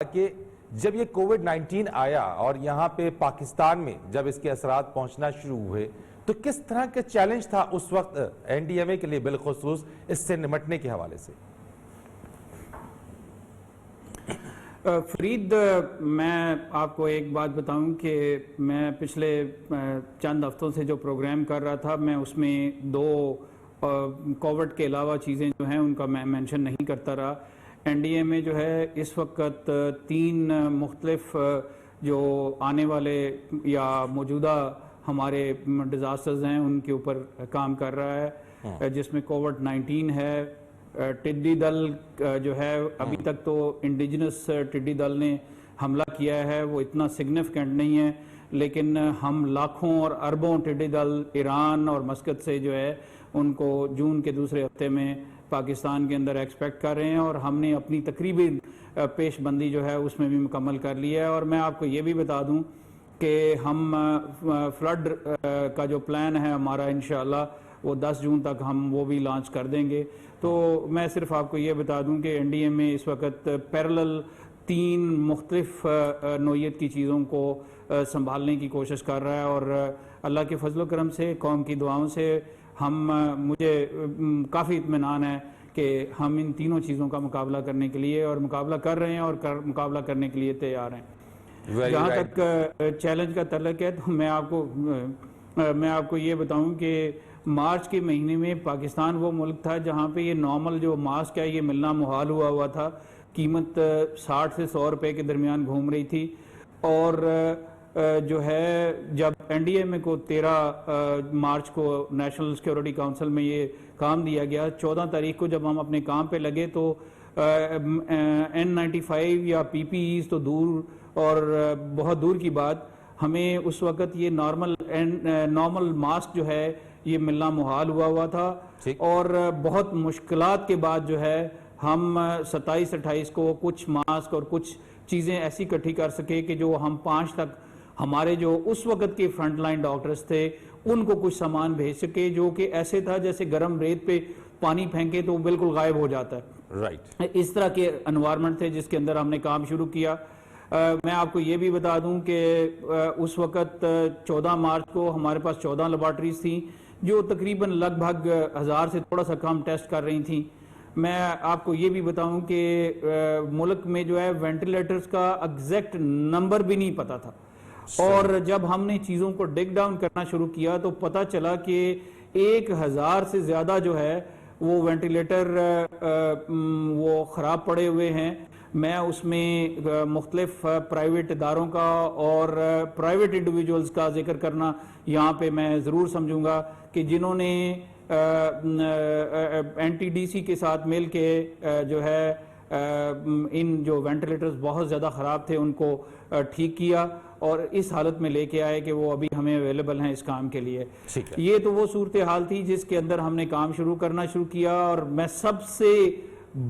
کہ جب یہ کووڈ 19 آیا اور یہاں پہ پاکستان میں جب اس کے اثرات پہنچنا شروع ہوئے تو کس طرح کا چیلنج تھا اس وقت این ڈی ایم اے کے لیے بالخصوص اس سے نمٹنے کے حوالے سے؟ فرید، میں آپ کو ایک بات بتاؤں کہ میں پچھلے چند ہفتوں سے جو پروگرام کر رہا تھا میں اس میں دو کووڈ کے علاوہ چیزیں جو ہیں ان کا میں مینشن نہیں کرتا رہا۔ این ڈی ایم اے جو ہے اس وقت 3 مختلف جو آنے والے یا موجودہ ہمارے ڈیزاسٹرز ہیں ان کے اوپر کام کر رہا ہے، جس میں کووڈ 19 ہے، ٹڈی دل جو ہے ابھی تک تو انڈیجنس ٹڈی دل نے حملہ کیا ہے، وہ اتنا سگنیفیکنٹ نہیں ہے، لیکن ہم لاکھوں اور اربوں ٹڈی دل ایران اور مسقط سے جو ہے ان کو جون کے دوسرے ہفتے میں پاکستان کے اندر ایکسپیکٹ کر رہے ہیں، اور ہم نے اپنی تقریبی پیش بندی جو ہے اس میں بھی مکمل کر لی ہے۔ اور میں آپ کو یہ بھی بتا دوں کہ ہم فلڈ کا جو پلان ہے ہمارا انشاءاللہ وہ 10 جون تک ہم وہ بھی لانچ کر دیں گے۔ تو میں صرف آپ کو یہ بتا دوں کہ این ڈی ایم اے اس وقت پیرلل 3 مختلف نوعیت کی چیزوں کو سنبھالنے کی کوشش کر رہا ہے، اور اللہ کے فضل و کرم سے، قوم کی دعاؤں سے مجھے کافی اطمینان ہے کہ ہم ان تینوں چیزوں کا مقابلہ کرنے کے لیے اور مقابلہ کر رہے ہیں اور مقابلہ کرنے کے لیے تیار ہیں۔ جہاں تک چیلنج کا تعلق ہے تو میں آپ کو یہ بتاؤں کہ مارچ کے مہینے میں پاکستان وہ ملک تھا جہاں پہ یہ نارمل جو ماسک ہے یہ ملنا محال ہوا تھا، قیمت 60 سے 100 روپے کے درمیان گھوم رہی تھی، اور جو ہے جب این ڈی ایم اے کو 13 مارچ کو نیشنل سیکیورٹی کونسل میں یہ کام دیا گیا، 14 تاریخ کو جب ہم اپنے کام پہ لگے تو N95 یا پی پی ایز تو دور اور بہت دور کی بات، ہمیں اس وقت یہ نارمل ماسک جو ہے یہ ملنا محال ہوا تھا، اور بہت مشکلات کے بعد جو ہے ہم 27-28 کو کچھ ماسک اور کچھ چیزیں ایسی اکٹھی کر سکے کہ جو ہم 5 تک ہمارے جو اس وقت کے فرنٹ لائن ڈاکٹرز تھے ان کو کچھ سامان بھیج سکے، جو کہ ایسے تھا جیسے گرم ریت پہ پانی پھینکے تو بالکل غائب ہو جاتا ہے۔ اس طرح کے انوائرمنٹ تھے جس کے اندر ہم نے کام شروع کیا۔ میں آپ کو یہ بھی بتا دوں کہ اس وقت 14 مارچ کو ہمارے پاس 14 لیبارٹریز تھیں جو تقریباً لگ بھگ 1000 سے تھوڑا سا کم ٹیسٹ کر رہی تھیں۔ میں آپ کو یہ بھی بتاؤں کہ ملک میں جو ہے وینٹیلیٹرز کا ایگزیکٹ نمبر بھی نہیں پتا تھا، اور جب ہم نے چیزوں کو ڈگ ڈاؤن کرنا شروع کیا تو پتا چلا کہ 1000 سے زیادہ جو ہے وہ وینٹیلیٹر وہ خراب پڑے ہوئے ہیں۔ میں اس میں مختلف پرائیویٹ اداروں کا اور پرائیویٹ انڈیویجولز کا ذکر کرنا یہاں پہ میں ضرور سمجھوں گا کہ جنہوں نے این ٹی ڈی سی کے ساتھ مل کے جو ہے ان جو وینٹیلیٹرز بہت زیادہ خراب تھے ان کو ٹھیک کیا اور اس حالت میں لے کے آئے کہ وہ ابھی ہمیں اویلیبل ہیں اس کام کے لیے۔ یہ تو وہ صورتحال تھی جس کے اندر ہم نے کام کرنا شروع کیا، اور میں سب سے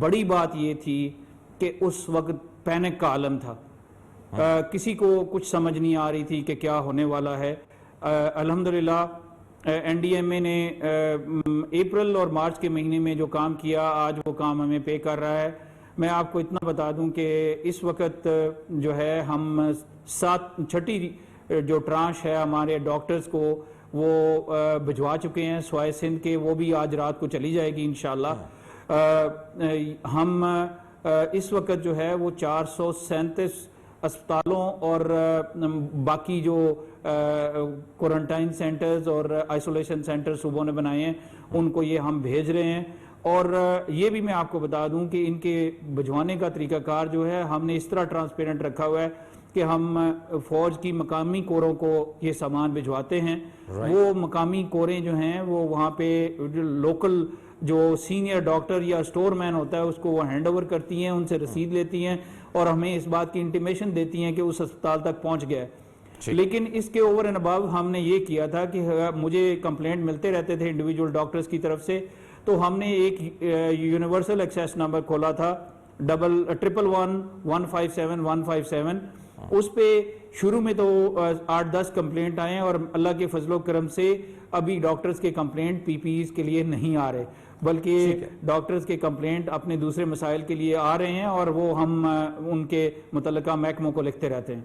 بڑی بات یہ تھی کہ اس وقت پینک کا عالم تھا، کسی کو کچھ سمجھ نہیں آ رہی تھی کہ کیا ہونے والا ہے۔ الحمدللہ این ڈی ایم اے نے اپریل اور مارچ کے مہینے میں جو کام کیا آج وہ کام ہمیں پے کر رہا ہے۔ میں آپ کو اتنا بتا دوں کہ اس وقت جو ہے ہم 6ٹی جو ٹرانش ہے ہمارے ڈاکٹرز کو وہ بھجوا چکے ہیں سوائے سندھ کے، وہ بھی آج رات کو چلی جائے گی انشاءاللہ۔ ہم اس وقت جو ہے وہ 437 اسپتالوں اور باقی جو کوارنٹائن سینٹرز اور آئسولیشن سینٹر صوبوں نے بنائے ہیں ان کو یہ ہم بھیج رہے ہیں، اور یہ بھی میں آپ کو بتا دوں کہ ان کے بھجوانے کا طریقہ کار جو ہے ہم نے اس طرح ٹرانسپیرنٹ رکھا ہوا ہے کہ ہم فوج کی مقامی کوروں کو یہ سامان بھجواتے ہیں، وہ مقامی کوریں جو ہیں وہ وہاں پہ لوکل جو سینئر ڈاکٹر یا سٹور مین ہوتا ہے اس کو وہ ہینڈ اوور کرتی ہیں، ان سے رسید لیتی ہیں اور ہمیں اس بات کی انٹیمیشن دیتی ہیں کہ اس اسپتال تک پہنچ گیا ہے۔ لیکن اس کے اوور اینڈ ابو ہم نے یہ کیا تھا کہ مجھے کمپلینٹ ملتے رہتے تھے انڈیویجول ڈاکٹرز کی طرف سے، تو ہم نے ایک یونیورسل ایکسیس نمبر کھولا تھا 111-157-157۔ اس پہ شروع میں تو 8-10 کمپلینٹ آئے اور اللہ کے فضل و کرم سے ابھی ڈاکٹرز کے کمپلینٹ پی پی ایز کے لیے نہیں آ رہے، بلکہ ڈاکٹرز کے کمپلینٹ اپنے دوسرے مسائل کے لیے آ رہے ہیں اور وہ ہم ان کے متعلقہ محکموں کو لکھتے رہتے ہیں.